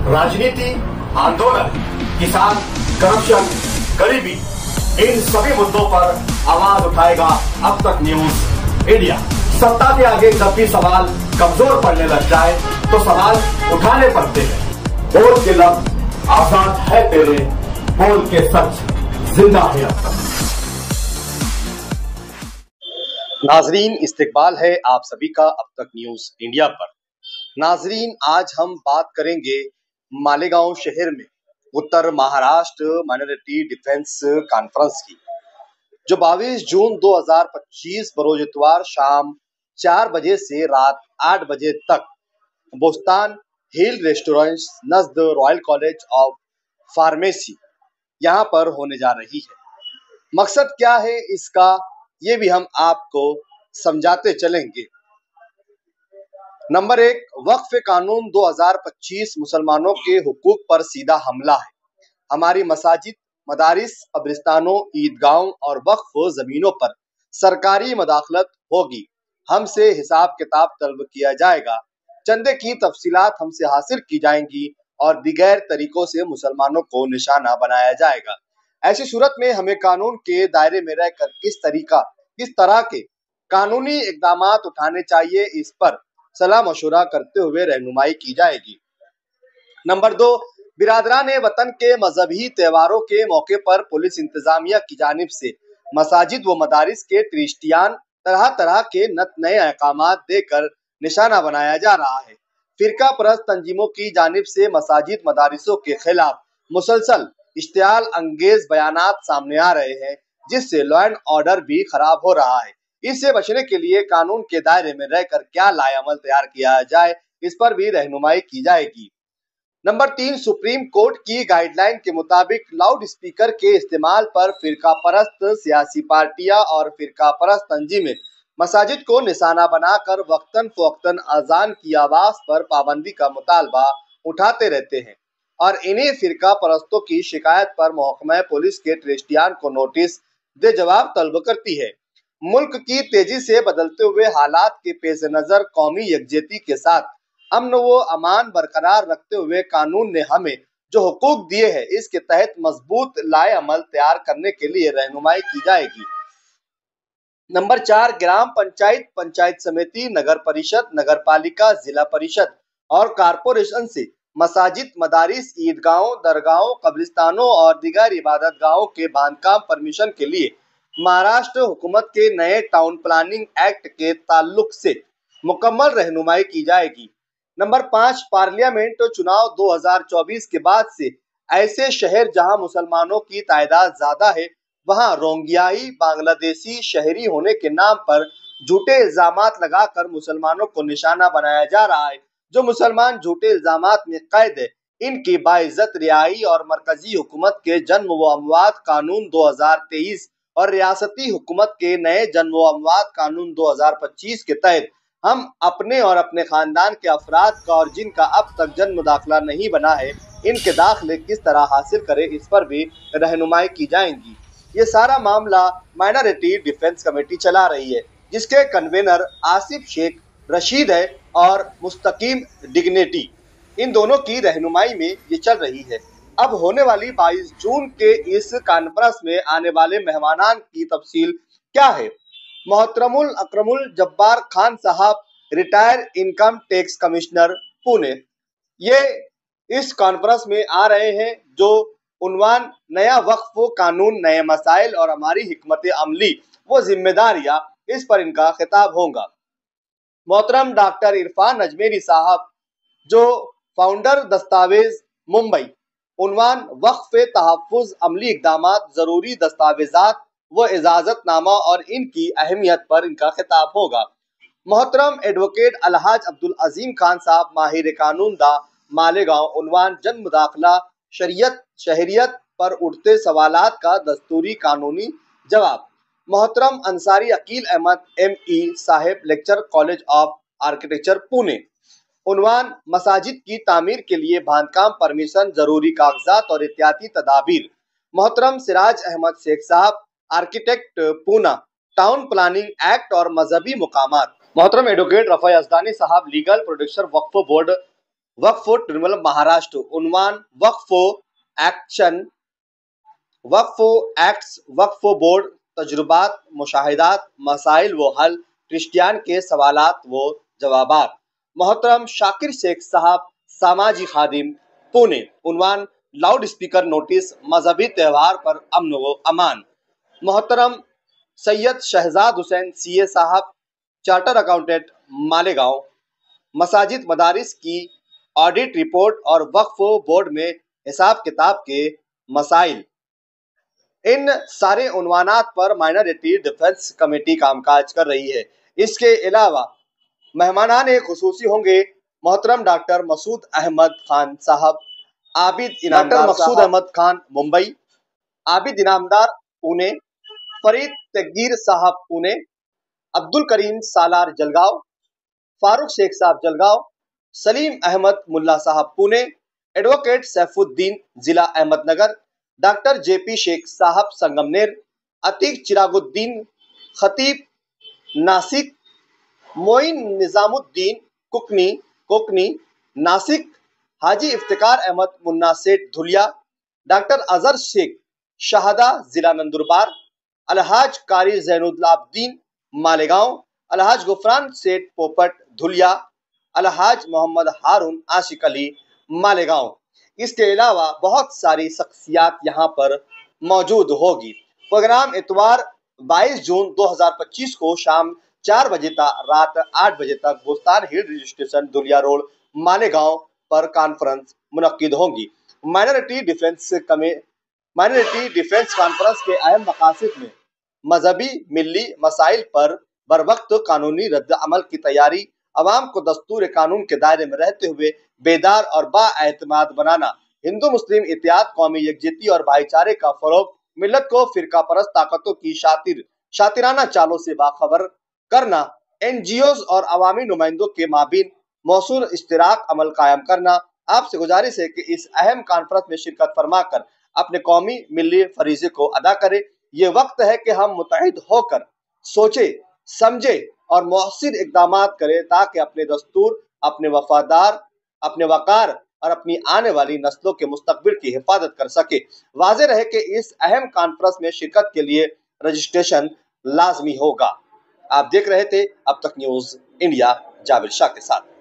राजनीति, आंदोलन, किसान, करप्शन, गरीबी, इन सभी मुद्दों पर आवाज उठाएगा अब तक न्यूज इंडिया। सत्ता के आगे जब भी सवाल कमजोर पड़ने लग जाए तो सवाल उठाने पड़ते हैं। बोल के लफ्ज आजाद है तेरे, बोल के सच जिंदा है अब तक। नाजरीन, इस्तकबाल है आप सभी का अब तक न्यूज इंडिया पर। नाजरीन, आज हम बात करेंगे मालेगांव शहर में उत्तर महाराष्ट्र माइनॉरिटी डिफेंस कॉन्फ्रेंस की, जो 22 जून 2025 बरोज इतवार शाम 4 बजे से रात 8 बजे तक बोस्तान हिल रेस्टोरेंट नजद रॉयल कॉलेज ऑफ फार्मेसी यहाँ पर होने जा रही है। मकसद क्या है इसका, ये भी हम आपको समझाते चलेंगे। नंबर 1, वक्फ कानून 2025 मुसलमानों के हुकूक पर सीधा हमला है। हमारी मसाजिद, मदारिस, कब्रिस्तानों, ईदगाहों और वक्फ जमीनों पर सरकारी मदाखलत होगी। हमसे हिसाब किताब तलब किया जाएगा। चंदे की तफसीलात हमसे हासिल की जाएंगी और दिगैर तरीकों से मुसलमानों को निशाना बनाया जाएगा। ऐसी सूरत में हमें कानून के दायरे में रहकर किस तरह के कानूनी इकदामात उठाने चाहिए, इस पर सलाह मशवरा करते हुए रहनुमाई की जाएगी। नंबर 2, बिरादरान वतन के मजहबी त्योहारों के मौके पर पुलिस इंतजामिया की जानिब से मसाजिद व मदारिस के क्रिश्तियान तरह तरह के नए अहकामात देकर निशाना बनाया जा रहा है। फिरका परस्त तंजीमों की जानिब से मसाजिद मदारिसों के खिलाफ मुसलसल इश्तियाल अंगेज बयानात सामने आ रहे हैं, जिससे लॉ एंड ऑर्डर भी खराब हो रहा है। इससे बचने के लिए कानून के दायरे में रहकर क्या लाएअमल तैयार किया जाए, इस पर भी रहनुमाई की जाएगी। नंबर 3, सुप्रीम कोर्ट की गाइडलाइन के मुताबिक लाउड स्पीकर के इस्तेमाल पर फिरका परस्त सियासी पार्टियां और फिरका परस्त तंजीमें मसाजिद को निशाना बनाकर वक्तन फवक्तन अजान की आवाज पर पाबंदी का मुतालबा उठाते रहते हैं और इन्हीं फिरका परस्तों की शिकायत पर महकमा पुलिस के ट्रस्टियान को नोटिस दे जवाब तलब करती है। मुल्क की तेजी से बदलते हुए हालात के पेश नजर कौमी यकजहती के साथ अमन व अमान बरकरार रखते हुए कानून ने हमें जो हुकूक दिए हैं, इसके तहत मजबूत लाए अमल तैयार करने के लिए रहनुमाई की जाएगी। नंबर 4, ग्राम पंचायत, पंचायत समिति, नगर परिषद, नगर पालिका, जिला परिषद और कारपोरेशन से मसाजिद, मदारिस, ईदगाहों, दरगाहों, कब्रिस्तानों और दीगर इबादत गाहों के बांधकाम परमिशन के लिए महाराष्ट्र हुकूमत के नए टाउन प्लानिंग एक्ट के ताल्लुक से मुकम्मल रहनुमाई की जाएगी। नंबर 5, पार्लियामेंट चुनाव 2024 के बाद से ऐसे शहर जहां मुसलमानों की तादाद ज्यादा है, वहां रोंगियाई बांग्लादेशी शहरी होने के नाम पर झूठे इल्जामात लगाकर मुसलमानों को निशाना बनाया जा रहा है। जो मुसलमान झूठे इल्जामात में कैद है, इनकी बाइज्जत रिहाई और मरकजी हुकूमत के जन्म व अमवात कानून 2023 और रियासती हुकूमत के नए जन्म व अमवात कानून 2025 के तहत हम अपने और अपने खानदान के अफराद का और जिनका अब तक जन्म दाखिला नहीं बना है, इनके दाखिले किस तरह हासिल करें, इस पर भी रहनुमाई की जाएंगी। ये सारा मामला माइनॉरिटी डिफेंस कमेटी चला रही है, जिसके कन्वेनर आसिफ शेख रशीद है और मुस्तकीम डिग्निटी, इन दोनों की रहनुमाई में ये चल रही है। अब होने वाली 22 जून के इस कॉन्फ्रेंस में आने वाले मेहमानान की तफसील क्या है। मोहतरमुल अकरमुल जब्बार खान साहब, retire income tax commissioner Pune, ये इस कॉन्फ्रेंस में आ रहे हैं, जो उन्वान नया वक्फ कानून, नए मसाइल और हमारी हिकमत अमली वो जिम्मेदारियां, इस पर इनका खिताब होगा। मोहतरम डॉक्टर इरफान अजमेरी साहब, जो फाउंडर दस्तावेज मुंबई, उन्वान वक्फ तहफ़्फ़ुज़ अमली इक़दामात, ज़रूरी दस्तावेज़ात व इजाज़तनामा और इनकी अहमियत पर इनका खिताब होगा। मोहतरम एडवोकेट अलहाज अब्दुल अजीम खान साहब, माहिर कानून दा, मालेगांव, उन्वान जन्म दाखिला, शरीयत शहरियत पर उठते सवालात का दस्तूरी कानूनी जवाब। मोहतरम अंसारी अकील अहमद ME साहेब, lecture college of architecture Pune, उन्वान मसाजिद की तामीर के लिए बांधकाम परमिशन, जरूरी कागजात और एहतियाती तदाबीर। मोहतरम सिराज अहमद शेख साहब, architect Poona, town planning act और मजहबी मुकामात। मोहतरम एडवोकेट रफ़ा यज़दानी साहब, लीगल प्रोडक्शन वक्फ बोर्ड वक्फ ट्रिब्यूनल महाराष्ट्र। उन्वान वक्फ एक्ट्स, वक्फ बोर्ड, तजुर्बात, मुशाहिदात, मसाइल व हल, क्रिश्चियन के सवालात व जवाबात। मोहतरम शाकिर शेख साहब, सामाजिक खादिम, पुणे। उन्वान लाउड स्पीकर नोटिस, मजहबी त्यौहार पर अमन व अमान। मोहतरम सैयद शहजाद हुसैन सीए साहब, चार्टर अकाउंटेंट, मालेगांव। मसाजिद मदारिस की ऑडिट रिपोर्ट और वक्फ बोर्ड में हिसाब किताब के मसाइल। इन सारे उन्वानात पर माइनॉरिटी डिफेंस कमेटी कामकाज कर रही है। इसके अलावा मेहमानान खुसूसी होंगे मोहतरम डॉक्टर मसूद अहमद खान साहब, आबिद इनामदार मकसूद अहमद खान मुंबई, आबिद इनामदार पुणे, फरीद तकदीर साहब पुणे, अब्दुल करीम सालार जलगांव, फारूक शेख साहब जलगांव, सलीम अहमद मुल्ला साहब पुणे, एडवोकेट सैफुद्दीन जिला अहमदनगर, डॉक्टर जेपी शेख साहब संगमनेर, अतीक चिरागुद्दीन खतीब नासिक, मोइन निजामुद्दीन कोकनी नासिक, हाजी इफ्तिकार अहमद मुन्ना सेठ धुलिया, डॉक्टर अजहर शेख शाहदा जिला नंदुरबार, अलहाज कारी जैनुद्दीन मालेगांव, अलहाज गुफरान सेठ पोपट धुलिया, अलहाज मोहम्मद हारून आशिक अली मालेगांव। इसके अलावा बहुत सारी शख्सियात यहाँ पर मौजूद होगी। प्रोग्राम इतवार 22 जून 2025 को शाम 4 बजे तक रात 8 बजे तक Bostan hill railway station Dhulia road Malegaon पर कॉन्फ्रेंस मुनक्किद होंगी। माइनॉरिटी डिफेंस कॉन्फ्रेंस के अहम मकासद में मजहबी मिली मसाइल पर बरवक्त कानूनी रद्द अमल की तैयारी, अवाम को दस्तूर कानून के दायरे में रहते हुए बेदार और बाएतमाद बनाना, हिंदू मुस्लिम इत्तेहाद, कौमी यकजहती और भाईचारे का फरोग, मिल्लत को फिरका परस्त ताकतों की शातिराना चालों से बाखबर करना, एनजीओ और अवामी नुमाइंदों के माबीन मौसूल इश्तिराक अमल कायम करना। आपसे गुजारिश है कि इस अहम कॉन्फ्रेंस में शिरकत फरमाकर अपने कौमी मिली फरीजे को अदा करें। ये वक्त है कि हम मुतहिद होकर सोचे, समझे और मौसिर इकदाम करें ताकि अपने दस्तूर, अपने वकार और अपनी आने वाली नस्लों के मुस्तकबिल की हिफाजत कर सके। वाज़ेह रहे कि इस अहम कॉन्फ्रेंस में शिरकत के लिए रजिस्ट्रेशन लाजमी होगा। आप देख रहे थे अब तक न्यूज इंडिया, जावेद शाह के साथ।